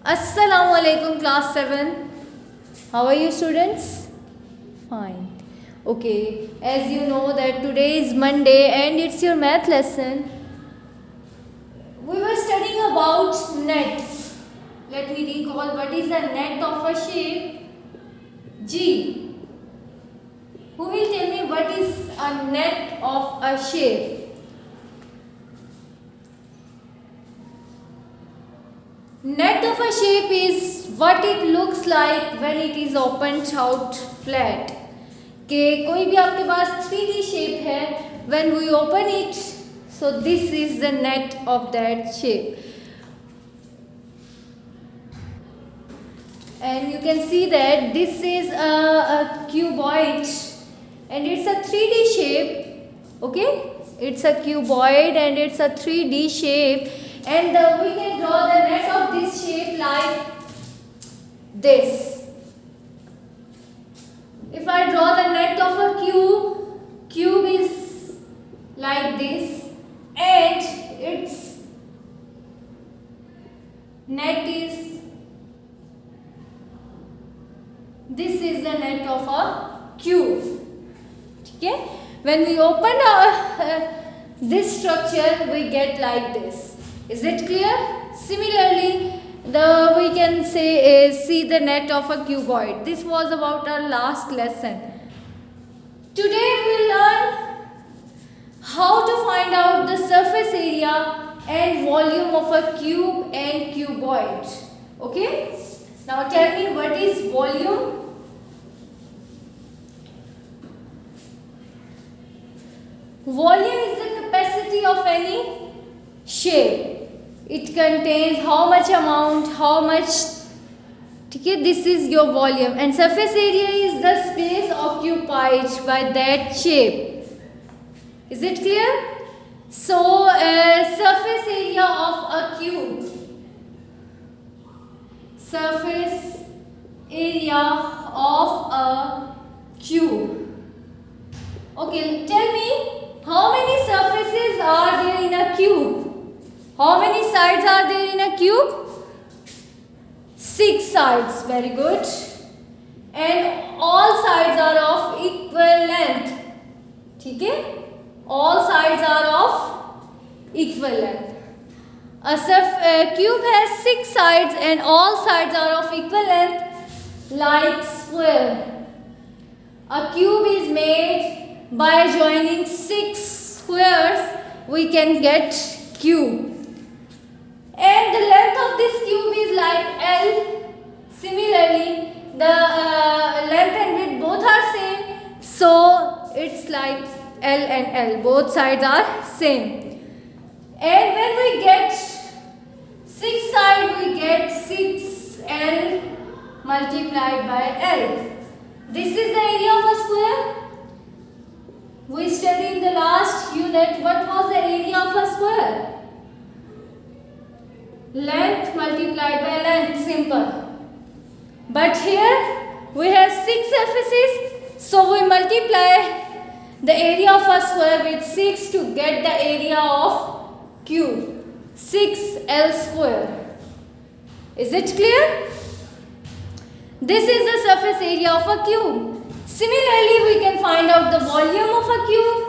Assalamu alaikum class 7. How are you students? Fine. Okay, as you know that today is Monday and it's your math lesson. We were studying about net. Let me recall what is the net of a shape G. Who will tell me what is a net of a shape? Net of a shape is what it looks like when it is opened out flat. कि कोई भी आपके पास 3D shape है, when we open it, so this is the net of that shape. And you can see that this is a cuboid and it's a 3D shape. Okay, it's a cuboid and it's a 3D shape, and we can draw the net of this shape like this. If I draw the net of a cube is like this and its net is, this is the net of a cube. Okay, when we open this structure we get like this. Is it clear? Similarly, we can say see the net of a cuboid. This was about our last lesson. Today we will learn how to find out the surface area and volume of a cube and cuboid. Okay? Now tell me, what is volume? Volume is the capacity of any shape. It contains how much amount, how much. Okay, this is your volume, and surface area is the space occupied by that shape. Is it clear? So, surface area of a cube. Surface area of a cube. Okay, tell me, how many surfaces are there in a cube? How many sides are there in a cube? 6 sides. Very good. And all sides are of equal length. Okay? All sides are of equal length. A cube has 6 sides and all sides are of equal length, like square. A cube is made by joining 6 squares. We can get cube. And the length of this cube is like L. Similarly, the length and width both are same. So, it's like L and L. Both sides are same. And when we get 6 sides, we get 6L multiplied by L. This is the area of a square. We studied in the last unit what was the area of a square. Length multiplied by length, simple. But here we have 6 surfaces, so we multiply the area of a square with 6 to get the area of cube. 6L square. Is it clear? This is the surface area of a cube. Similarly, we can find out the volume of a cube.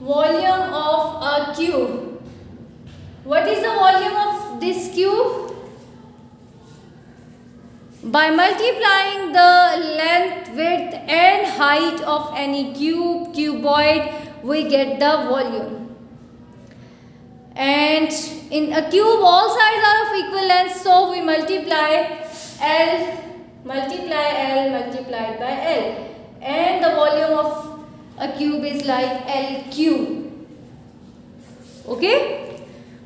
Volume of a cube. What is the volume of this cube? By multiplying the length, width and height of any cube, cuboid, we get the volume. And in a cube, all sides are of equal length, so we multiply L multiplied by L. And the volume of a cube is like L cube. Okay?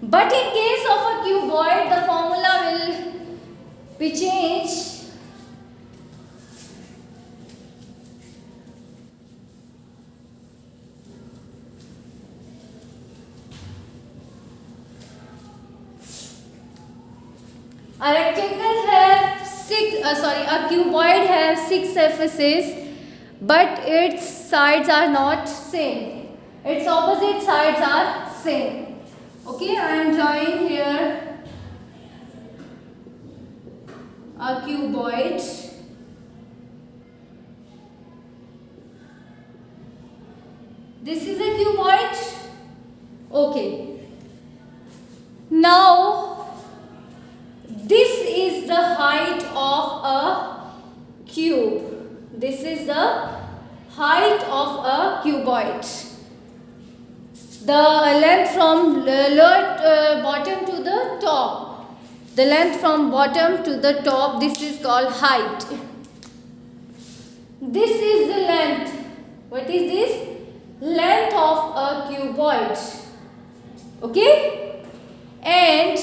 But in case of a cuboid, the formula will be changed. A rectangle have a cuboid have 6 surfaces, but its sides are not same. Its opposite sides are same. Okay, I am drawing here a cuboid. This is a cuboid. Okay. Now, this is the height of a cube. This is the height of a cuboid. The length from lower bottom to the top. The length from bottom to the top, this is called height. This is the length. What is this? Length of a cuboid. Okay? And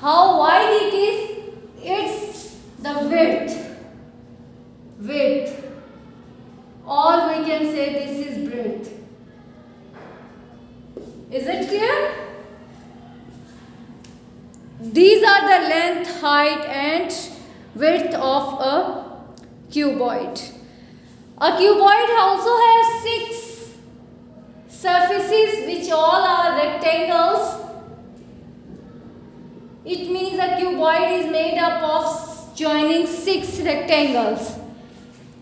how wide it is? It's the width. Width. Or we can say this is breadth. Is it clear? These are the length, height and width of a cuboid. A cuboid also has 6 surfaces which all are rectangles. It means a cuboid is made up of joining 6 rectangles.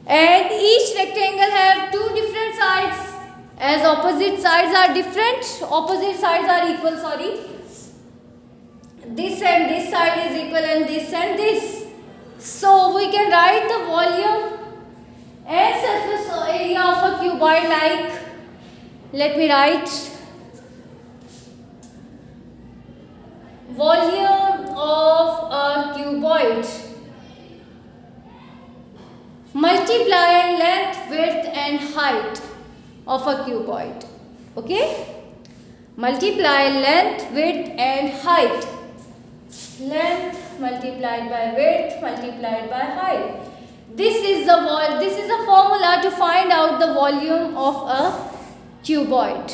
And each rectangle have 2 different sides. As opposite sides are different, opposite sides are equal, sorry. This and this side is equal and this. So we can write the volume and surface area of a cuboid like, let me write, volume of a cuboid multiply length, width and height of a cuboid. Okay? Multiply length, width and height. Length multiplied by width multiplied by height. This is a formula to find out the volume of a cuboid.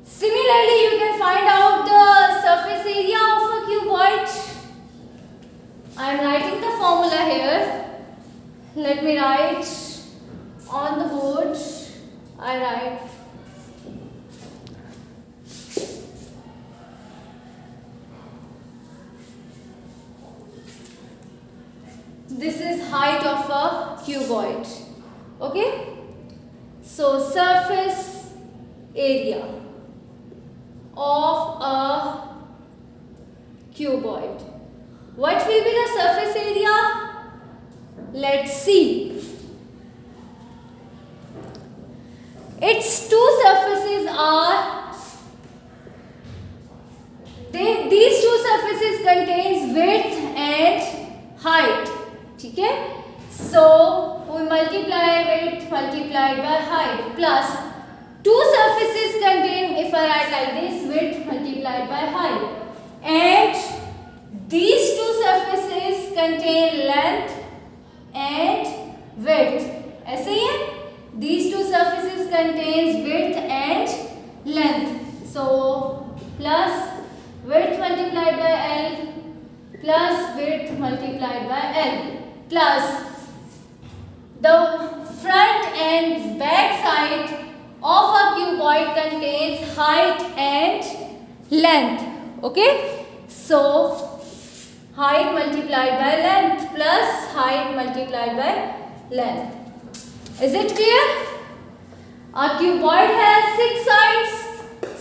Similarly, you can find out the surface area of a cuboid. I am writing the formula here. Let me write on the board. I write this is height of a cuboid. Okay? So surface area of a cuboid. What will be the surface area? Let's see. Its 2 surfaces are, these 2 surfaces contains width and height. Okay? So we multiply width multiplied by height plus 2 surfaces contain, if I write like this, width multiplied by height, and these 2 surfaces contain length and width. ऐसे ही है, these 2 surfaces contains width and length. So plus width multiplied by L plus width multiplied by L plus the front and back side of a cuboid contains height and length. Okay? So height multiplied by length plus height multiplied by length. Is it clear? A cuboid has 6 sides,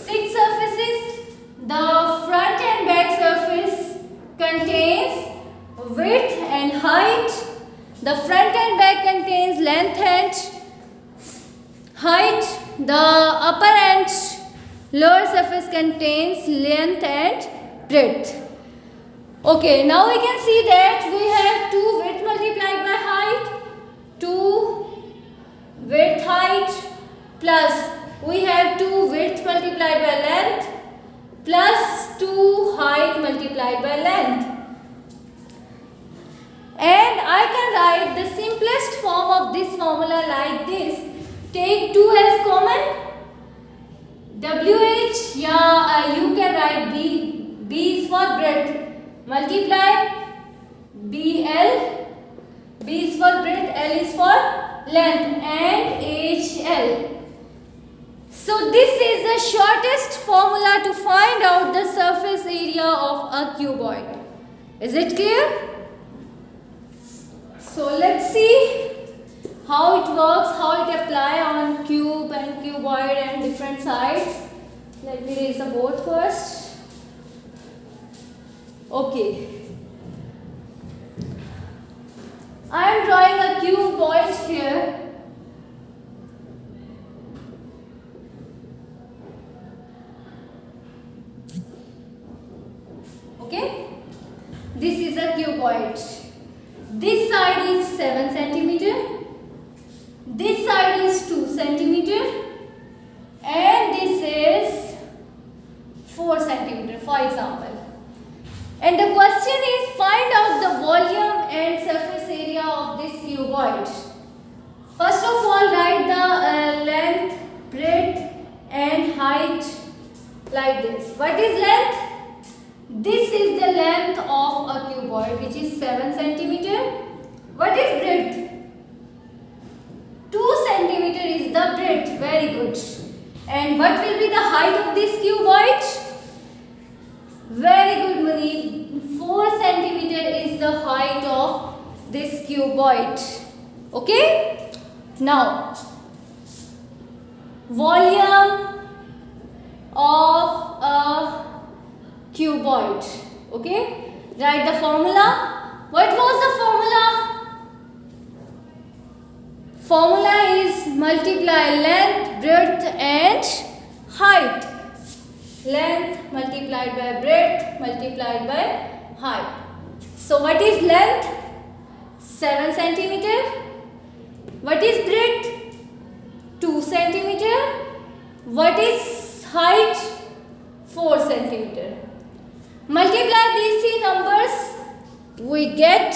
6 surfaces. The front and back surface contains width and height. The front and back contains length and height. The upper and lower surface contains length and breadth. Okay, now we can see that we have 2 width multiplied by height, 2 width height, plus we have 2 width multiplied by length, plus 2 height multiplied by length. And I can write the simplest form of this formula like this. Take 2 as common. WH, you can write B. B is for breadth. Multiply BL. B is for breadth, L is for length, and HL. So this is the shortest formula to find out the surface area of a cuboid. Is it clear? So let's see how it works, how it apply on cube and cuboid and different sides. Let me raise the board first. Okay. I am drawing a cuboid here. Okay. This is a cuboid. This side is 7 centimeter. This side is 2 centimeter. And this is 4 centimeter, for example. And the question is, find out the volume and surface area of this cuboid. First of all, write the length, breadth and height like this. What is length? This is the length of a cuboid, which is 7 centimeter. What is breadth? 2 centimeter is the breadth. Very good. And what will be the height of this cuboid? Very good, Munir. 4 centimeter is the height of this cuboid. Okay? Now, volume of a cuboid. Okay? Write the formula. What was the formula? Formula is multiply length, breadth and height. Length multiplied by breadth multiplied by height. So what is length? 7 centimeter. What is breadth? 2 centimeter. What is height? 4 centimeter. Multiply these three numbers, we get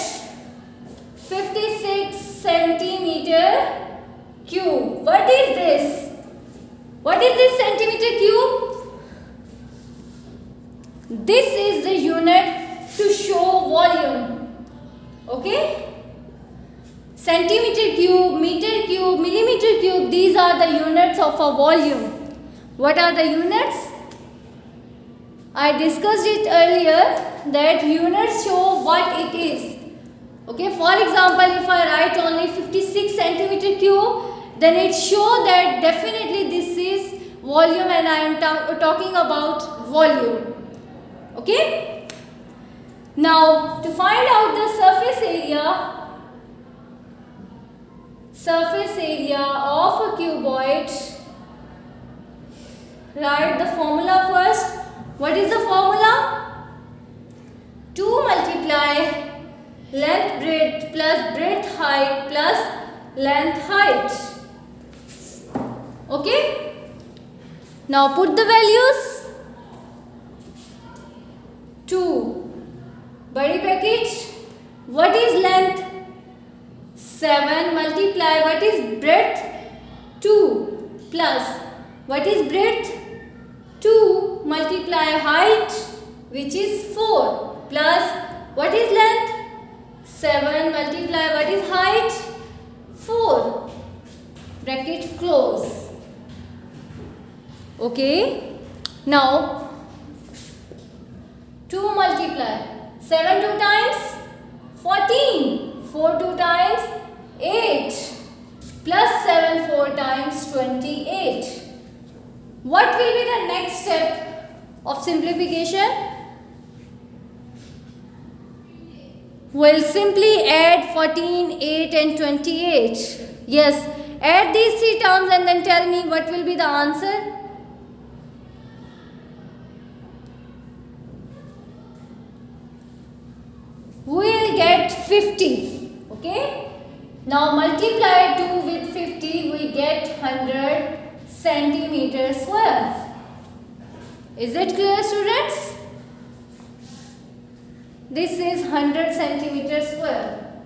56 centimeter cube. What is this? What is this centimeter cube? This is the unit to show volume. Okay? Centimeter cube, meter cube, millimeter cube, these are the units of a volume. What are the units? I discussed it earlier that units show what it is. Okay, for example, if I write only 56 centimeter cube, then it shows that definitely this is volume and I am talking about volume. Okay. Now, to find out the surface area of a cuboid, write the formula first. What is the formula? 2 multiply length breadth plus breadth height plus length height. Okay. Now put the values. 2 body bracket. What is length? 7 multiply what is breadth? 2 plus what is breadth? 2 multiply height, which is 4, plus what is length? 7 multiply what is height? 4. Bracket close. Okay. Now 2 multiply 7 2 times 14, 4 2 times 8, plus 7 4 times 28. What will be the next step of simplification? We'll simply add 14, 8 and 28. Yes, add these three terms and then tell me what will be the answer. We'll get 50. Okay. Now multiply 2 with 50, we get 100 centimeter square. Is it clear, students? This is 100 centimeter square.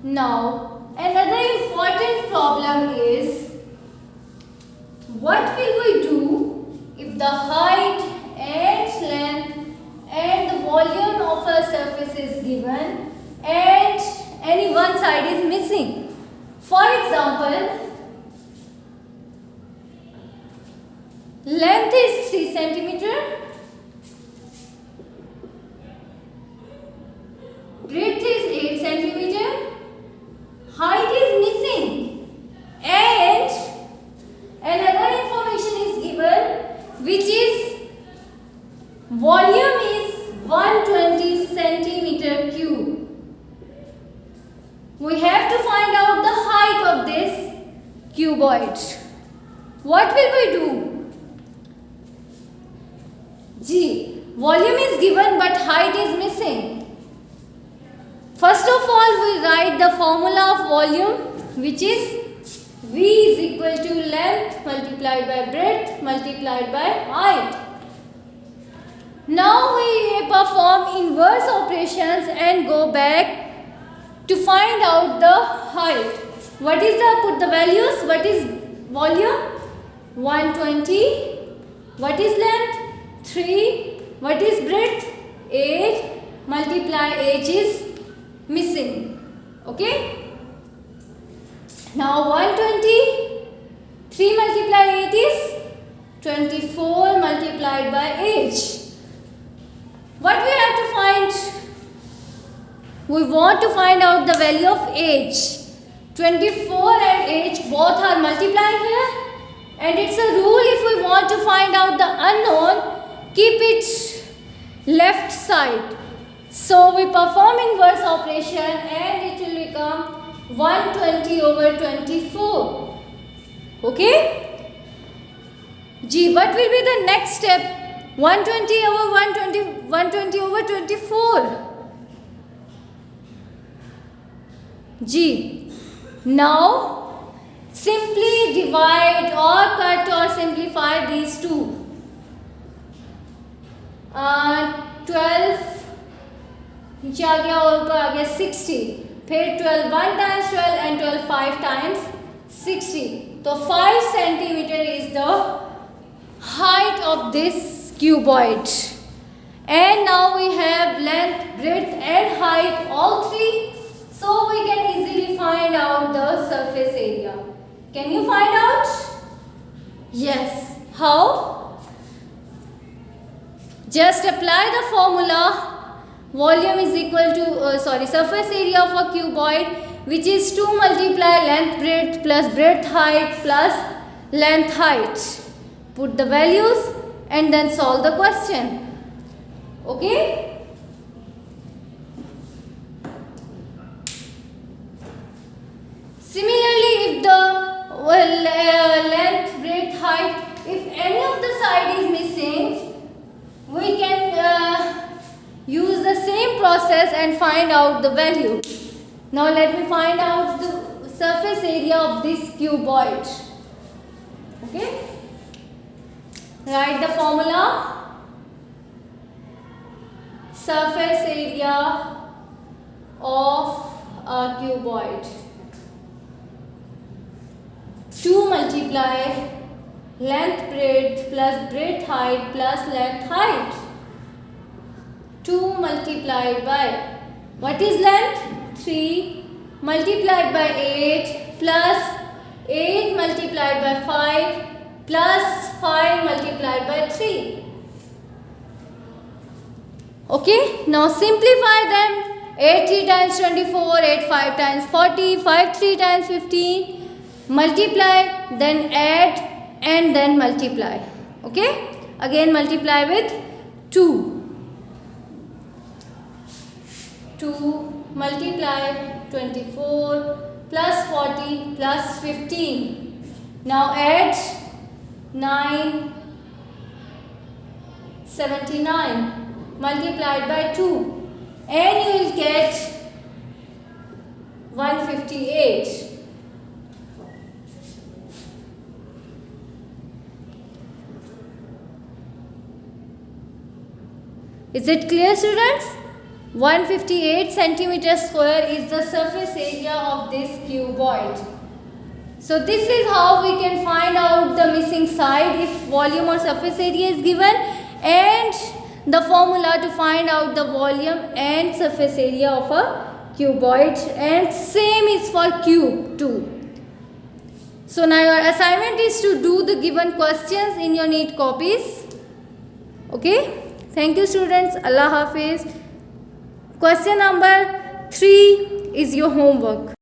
Now another important problem is, what will we do if the height and length and the volume of a surface is given and any one side is missing? For example, length is 3 centimeter, another information is given, which is volume is 120 centimeter cube. We have to find out the height of this cuboid. What will we do? G. Volume is given but height is missing. First of all, we write the formula of volume, which is V is equal to length multiplied by breadth multiplied by height. Now we perform inverse operations and go back to find out the height. What is the, put the values, what is volume? 120. What is length? 3. What is breadth? 8. Multiply h is missing. Okay. Now 120. 3 multiply 8 is 24 multiplied by h. What we have to find? We want to find out the value of h. 24 and h both are multiplying here, and it's a rule, if we want to find out the unknown, keep it left side. So we perform inverse operation and it will become 120 over 24. Okay? G. What will be the next step? 120 over 120 over 24. G. Now simply divide or cut or simplify these two. 12 नीचे आ गया और ऊपर आ गया 60, फिर 12 1 times 12 and 12 5 times 60. तो 5 centimeter is the height of this cuboid. And now we have length, breadth and height, all three. So we can easily find out the surface area. Can you find out? Yes. How? Just apply the formula. Volume is equal to, surface area of a cuboid, which is 2 multiply length breadth plus breadth height plus length height. Put the values and then solve the question. Okay? Similarly, if the length, breadth, height, if any of the side is missing, we can use the same process and find out the value. Now let me find out the surface area of this cuboid. Okay? Write the formula. Surface area of a cuboid. 2 multiply length breadth plus breadth height plus length height. 2 multiplied by, what is length? 3 multiplied by 8 plus 8 multiplied by 5 plus 5 multiplied by 3. Okay, now simplify them. 8 3 times 24, 8 5 times 40, 5 3 times 15. Multiply, then add and then multiply. Okay, again multiply with 2. 2 multiply 24 plus 40 plus 15. Now add 9 79 multiplied by 2 and you will get 158. Is it clear, students? 158 centimeter square is the surface area of this cuboid. So this is how we can find out the missing side if volume or surface area is given, and the formula to find out the volume and surface area of a cuboid, and same is for cube too. So now your assignment is to do the given questions in your neat copies. Okay. Thank you, students. Allah Hafiz. Question number 3 is your homework.